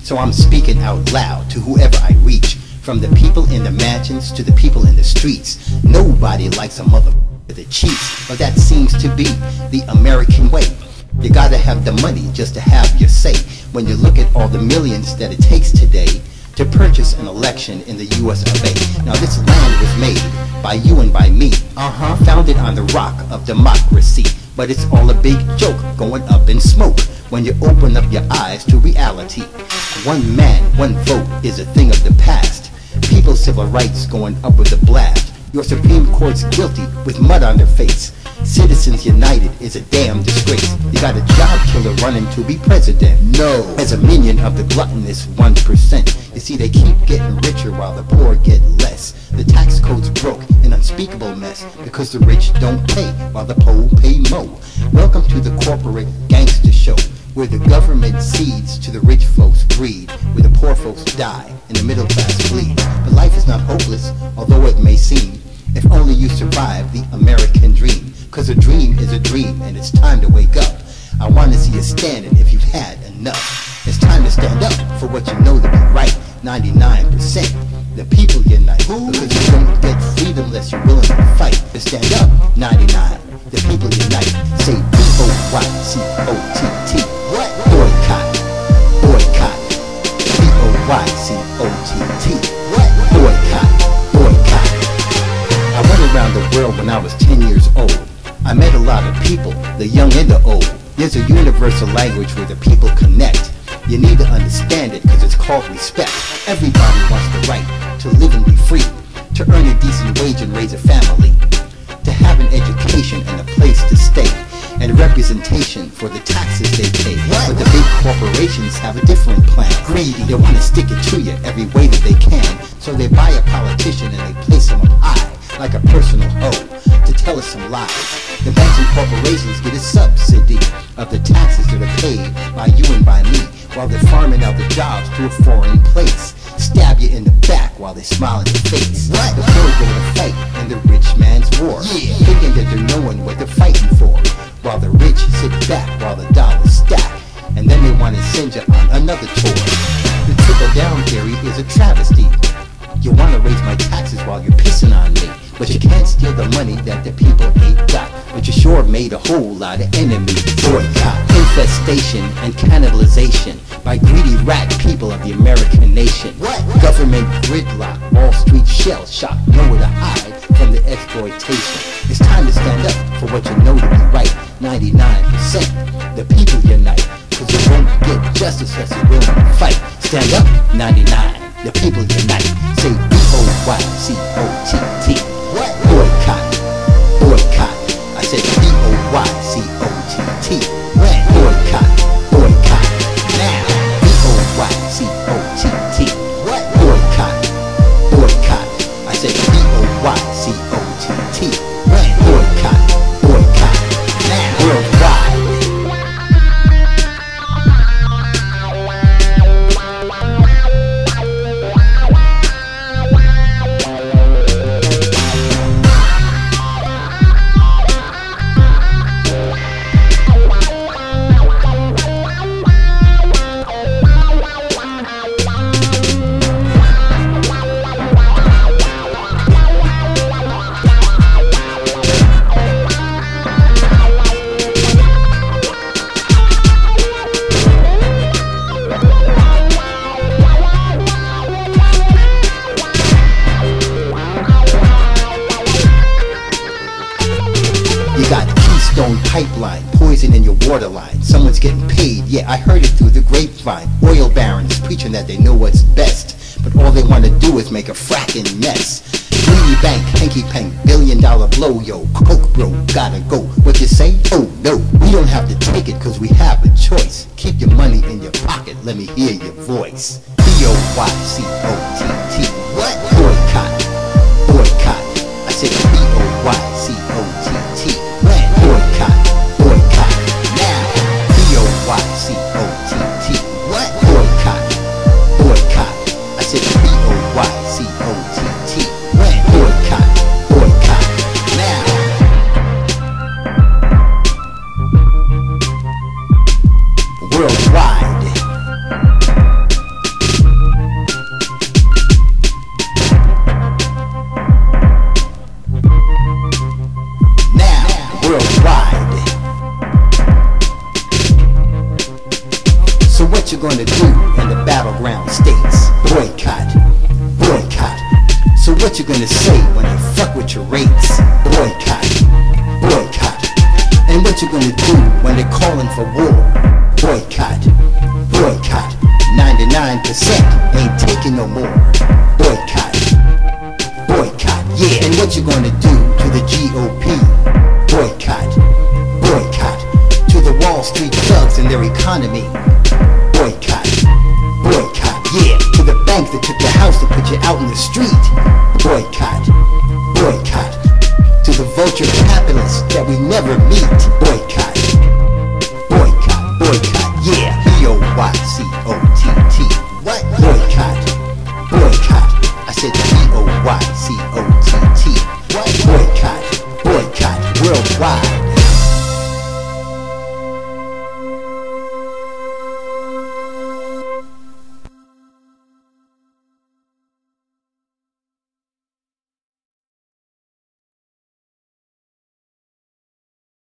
So I'm speaking out loud to whoever I reach, from the people in the mansions to the people in the streets. Nobody likes a mother that cheats, but that seems to be the American way. You gotta have the money just to have your say. When you look at all the millions that it takes today to purchase an election in the US of A. Now this land was made by you and by me, founded on the rock of democracy. But it's all a big joke going up in smoke when you open up your eyes to reality. One man, one vote is a thing of the past. People's civil rights going up with a blast. Your Supreme Court's guilty with mud on their face. Citizens United is a damn disgrace. You got a job killer running to be president. No, as a minion of the gluttonous 1%. You see, they keep getting richer while the poor get less. The tax code's broke, an unspeakable mess, because the rich don't pay while the poor pay more. Welcome to the corporate gangster show, where the government cedes to the rich folks' greed, where the poor folks die and the middle class bleeds. But life is not hopeless, although it may seem, if only you survive the American dream. Cause a dream is a dream, and it's time to wake up. I want to see you standing if you've had enough. It's time to stand up for what you know to be right. 99%, the people unite, because you don't get freedom unless you're willing to fight. To stand up, 99, the people unite. Say B-O-Y-C-O-T-T. What? Boycott, boycott. B-O-Y-C-O-T-T. What? Boycott, boycott. I went around the world when I was 10 years old. I met a lot of people, the young and the old. There's a universal language where the people connect. You need to understand it because it's called respect. Everybody wants the right to live and be free, to earn a decent wage and raise a family, to have an education and a place to stay, and representation for the taxes they pay. But the big corporations have a different plan. Greedy, they want to stick it to you every way that they can. So they buy a politician and they place him up high, like a personal hoe, to tell us some lies. The banks and corporations get a subsidy of the taxes that are paid by you and by me, while they're farming out the jobs to a foreign place. Stab you in the back while they smile in your face. What? The poor go to fight in the rich man's war, thinking that they're knowing what they're fighting for, while the rich sit back while the dollars stack, and then they want to send you on another tour. The trickle-down theory is a travesty. You want to raise my taxes while you're pissing on me, but you can't steal the money that the people ain't got. But you sure made a whole lot of enemies. Boycott, infestation, and cannibalization by greedy rat people of the American nation. What? Government gridlock, Wall Street shell shock, nowhere to hide from the exploitation. It's time to stand up for what you know to be right. 99%, the people unite, cause you won't get justice unless you're willing to fight. Stand up, 99, the people unite. Say B-O-Y-C-O-T-T. What? Boycott, boycott. I said B-O-Y-C-O-T-T. When? Boycott, boycott. Now. B-O-Y-C-O-T-T. What? Boycott, boycott. I said B-O-Y-C-O-T-T. When? Boycott, boycott. Now. Worldwide. Pipeline, poison in your water line. Someone's getting paid, yeah, I heard it through the grapevine. Oil barons preaching that they know what's best, but all they want to do is make a fracking mess. Greedy bank, hanky-pank, billion-dollar blow, yo. Coke bro, gotta go. What you say? Oh no, we don't have to take it cause we have a choice. Keep your money in your pocket, let me hear your voice. B-O-Y-C-O-T-T. What? Boycott, boycott. I said B-O-Y-C-O-T-T. When? Boycott, boycott. Now. B-O-Y-C-O-T-T. What? Boycott, boycott. I said B-O-Y-C-O-T-T. When? Boycott, boycott. Now. Worldwide. worldwide. So what you gonna do in the battleground states? Boycott, boycott. So what you gonna say when they fuck with your rates? Boycott, boycott. And what you gonna do when they're calling for war? Boycott, boycott. 99% ain't taking no more. Boycott, boycott. Yeah, and what you gonna do to the GOP? Boycott, boycott. To the Wall Street thugs and their economy? Boycott, boycott. Yeah, to the bank that took your house to put you out in the street? Boycott, boycott. To the vulture capitalists that we never meet? Boycott, boycott, boycott. Yeah, B-O-Y-C-O-T-T. What?